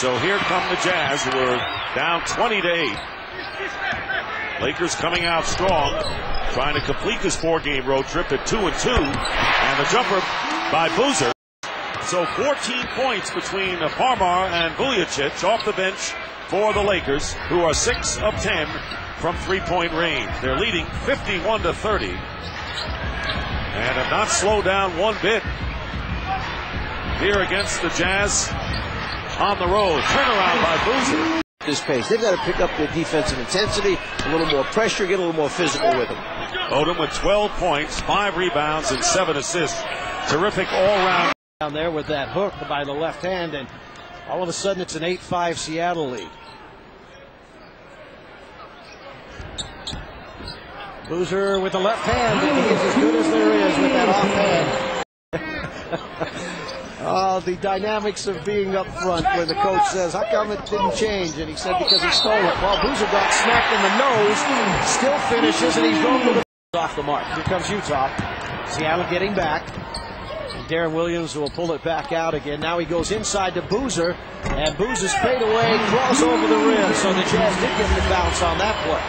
So here come the Jazz, who are down 20-8. Lakers coming out strong, trying to complete this 4-game road trip at 2-2. And the jumper by Boozer. So 14 points between Farmar and Vujacic off the bench for the Lakers, who are 6 of 10 from three-point range. They're leading 51-30 and have not slowed down one bit here against the Jazz on the road. Turnaround by Boozer. This pace. They've got to pick up their defensive intensity, a little more pressure, get a little more physical with them. Odom with 12 points, 5 rebounds, and 7 assists. Terrific all-round. Down there with that hook by the left hand, and all of a sudden it's an 8-5 Seattle lead. Boozer with the left hand, and he's as good as there is with that offhand. Oh, the dynamics of being up front when the coach says, how come it didn't change? And he said, because he stole it. Well, Boozer got smacked in the nose, still finishes, and he's going to the off the mark. Here comes Utah. Seattle getting back. And Darren Williams will pull it back out again. Now he goes inside to Boozer, and Boozer's fade away, cross over the rim. So the Jazz did get the bounce on that play.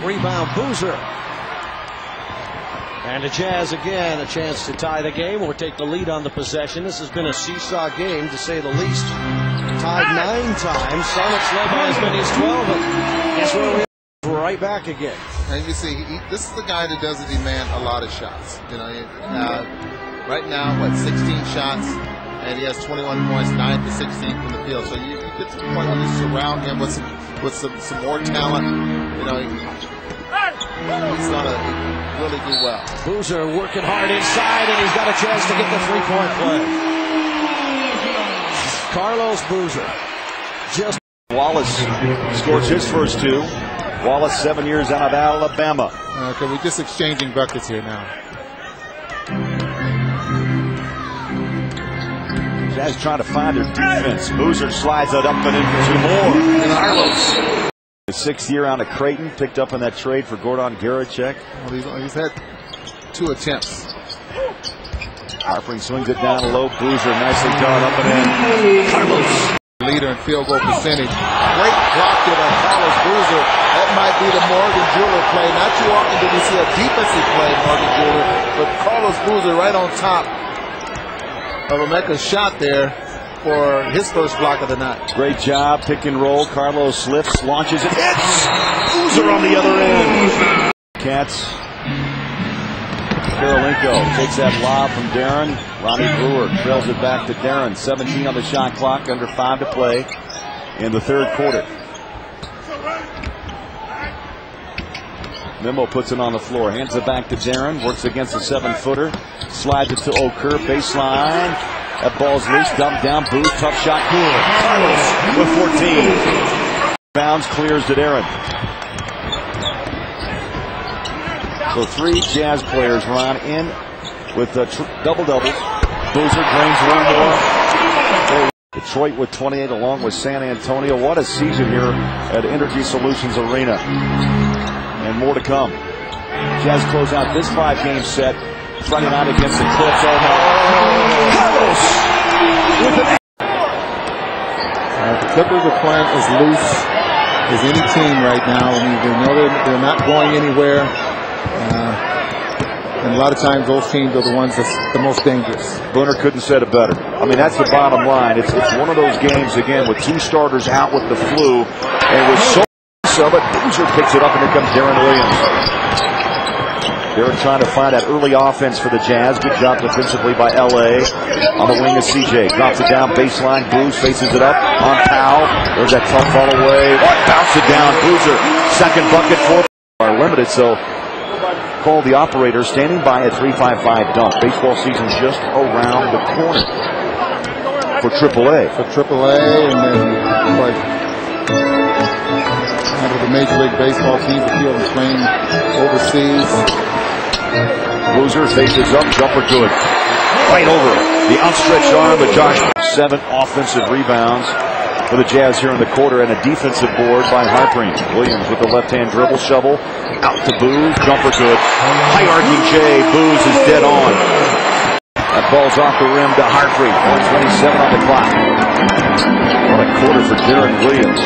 Rebound, Boozer. And the Jazz again, a chance to tie the game or take the lead on the possession. This has been a seesaw game, to say the least. Tied 9 times. Sonics led by as many as 12. And guess where we are? We're right back again. And you see, this is the guy that doesn't demand a lot of shots. You know, right now, 16 shots, and he has 21 points, 9 to 16 from the field. So you get to the point where you surround him with some more talent. You know, he's gonna really do well. Boozer working hard inside, and he's got a chance to get the three-point play. Carlos Boozer. Just Wallace scores his first 2. Wallace, 7 years out of Alabama. Okay, we're just exchanging buckets here now. Jazz trying to find their defense. Boozer slides it up and into more. Carlos. His 6th year out of Creighton, picked up in that trade for Gordon Garicek. Well, he's had 2 attempts. Harpring swings it down low. Boozer nicely done up and in. Carlos. Leader in field goal percentage. Great block there by Carlos Boozer. That might be the Morgan Jeweler play. Not too often do we see a defensive play, Morgan Jeweler, but Carlos Boozer right on top of Emeka's shot there for his first block of the night. Great job, pick and roll. Carlos slips, launches it, hits! Boozer on the other end. Cats. Karolinko takes that lob from Darren. Ronnie Brewer trails it back to Darren. 17 on the shot clock, under 5 to play in the 3rd quarter. Memo puts it on the floor, hands it back to Darren, works against the 7-footer, slides it to Okur, baseline. That ball's loose, dumped down, Booth, tough shot, good. Carlos with 14. Bounds, clears to Darren. So 3 Jazz players run in with double-doubles. Boozer drains 1 more. Detroit with 28 along with San Antonio. What a season here at Energy Solutions Arena. And more to come. Jazz close out this 5-game set Friday night against the Clips. Carlos! The Clippers are playing as loose as any team right now. I mean, they know they're not going anywhere. And a lot of times those teams are the ones that's the most dangerous. Booner couldn't said it better. I mean, that's the bottom line. It's one of those games, again, with 2 starters out with the flu. And with so but Boozer picks it up, and here comes Darren Williams. They're trying to find that early offense for the Jazz. Good job defensively by L.A. On the wing of C.J. Drops it down, baseline. Booz faces it up on Powell. There's that tough ball away. Bounce it down. Boozer, 2nd bucket, 4 are limited, so call the operator standing by at 355 dunk. Baseball season just around the corner for AAA. For AAA, and then like the Major League Baseball teams appeal to playing overseas. Boozer faces up, jumper good. Right over the outstretched arm of Josh. 7 offensive rebounds for the Jazz here in the quarter, and a defensive board by Harpring. Williams with the left-hand dribble, shovel, out to Booz, jumper good. High-arcing J, Booz is dead on. That ball's off the rim to Harpring. 1:27 on the clock. Darren Williams.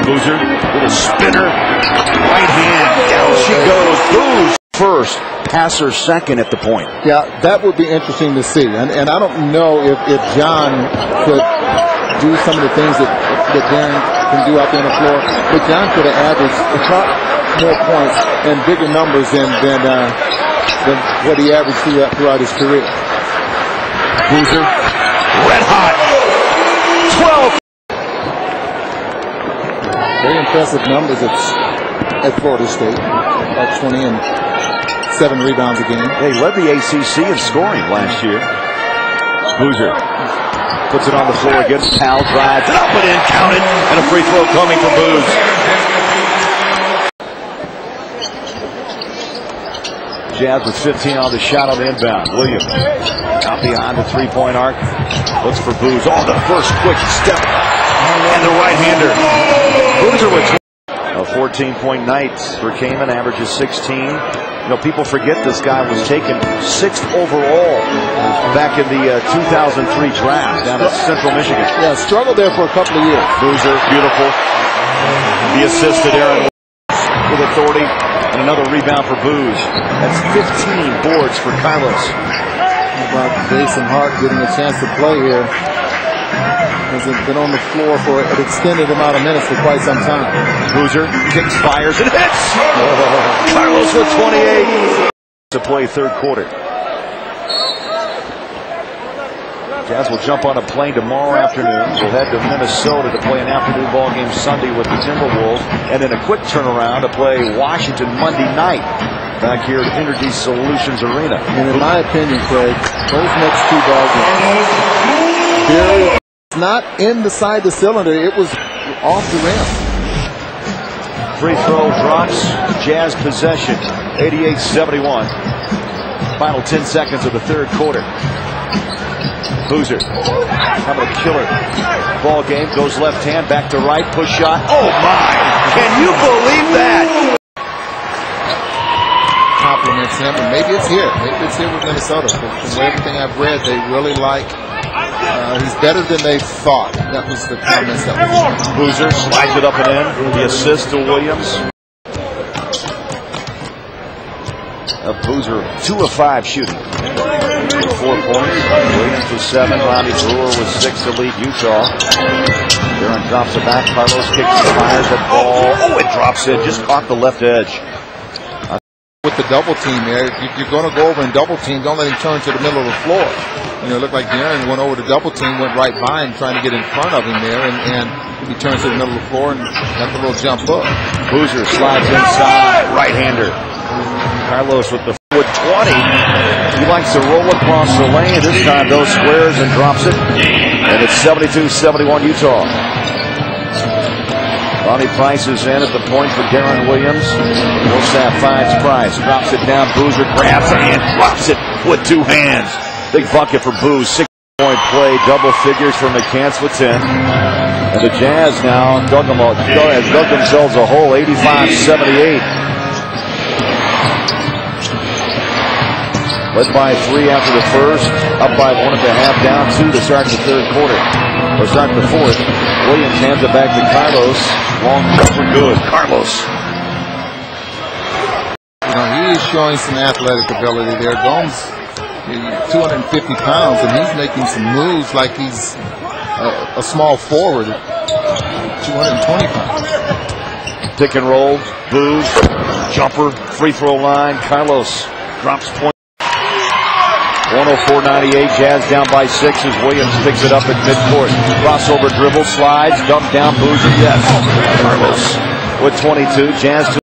Boozer with a spinner. Right hand. Down she goes. Booze first. Passer second at the point. Yeah, that would be interesting to see. And I don't know if John could do some of the things that Darren can do out there on the floor. But John could have averaged a lot more points and bigger numbers than what he averaged throughout his career. Boozer, red hot. 12. Very impressive numbers at Florida State. About 20 and 7 rebounds a game. They led the ACC in scoring last year. Boozer puts it on the floor against Powell, drives it up and in, counted, and a free throw coming for Booz. Jazz with 15 on the shot on the inbound. Williams out behind the three-point arc. Looks for Booz. Oh, the first quick step. And the right-hander. Boozer with a 14-point night for Kaman, averages 16. You know, people forget this guy was taken 6th overall back in the 2003 draft down at Central Michigan. Yeah, struggled there for a couple of years. Boozer, beautiful. The assist to Aaron with authority. And another rebound for Booz. That's 15 boards for Carlos. How about Jason Hart getting a chance to play here? Hasn't been on the floor for an extended amount of minutes for quite some time. Boozer kicks, fires, and hits! Carlos with 28 to play third quarter. Jazz will jump on a plane tomorrow afternoon. We'll head to Minnesota to play an afternoon ball game Sunday with the Timberwolves, and then a quick turnaround to play Washington Monday night back here at Energy Solutions Arena. And in my opinion, Craig, those next two ball games, very not inside the cylinder. It was off the rim. Free throw drops. Jazz possession. 88-71. Final 10 seconds of the third quarter. Boozer having a killer ball game. Goes left hand, back to right, push shot. Oh my! Can you believe that? Compliments him, and maybe it's here. Maybe it's here with Minnesota. From everything I've read, they really like. He's better than they thought. That was the comments that was. Boozer slides it up and in. The assist to Williams. Boozer 2 of 5 shooting. 4 points. Williams with 7. Ronnie Brewer with 6 to lead Utah. Darren drops it back. Carlos kicks and fires that ball. Oh, it drops in. Just caught the left edge. With the double team there, if you're going to go over and double team, don't let him turn to the middle of the floor. You know, it looked like Darren went over the double team, went right by him, trying to get in front of him there, and he turns to the middle of the floor and got the little jump hook. Boozer slides inside. Right-hander. Carlos with the with 20. He likes to roll across the lane. This time, though, squares and drops it. And it's 72-71 Utah. Ronnie Price is in at the point for Darren Williams. Millsap finds Price. Drops it down. Boozer grabs it and drops it with 2 hands. Big bucket for Booz. 6-point play. Double figures for McCants with 10. And the Jazz now dug themselves a hole. 85-78. Led by 3 after the first, up by 1 at the half, down 2 to start the third quarter. Or start the fourth. Williams hands it back to Carlos. Long jumper good. Carlos. You know, he is showing some athletic ability there. Gomes, 250 pounds, and he's making some moves like he's a small forward at 220 pounds. Pick and roll. Booz. Jumper. Free throw line. Carlos drops point. 104-98, Jazz down by 6 as Williams picks it up at midcourt. Crossover dribble, slides, dumped down, Boozer, yes. Carlos with 22, Jazz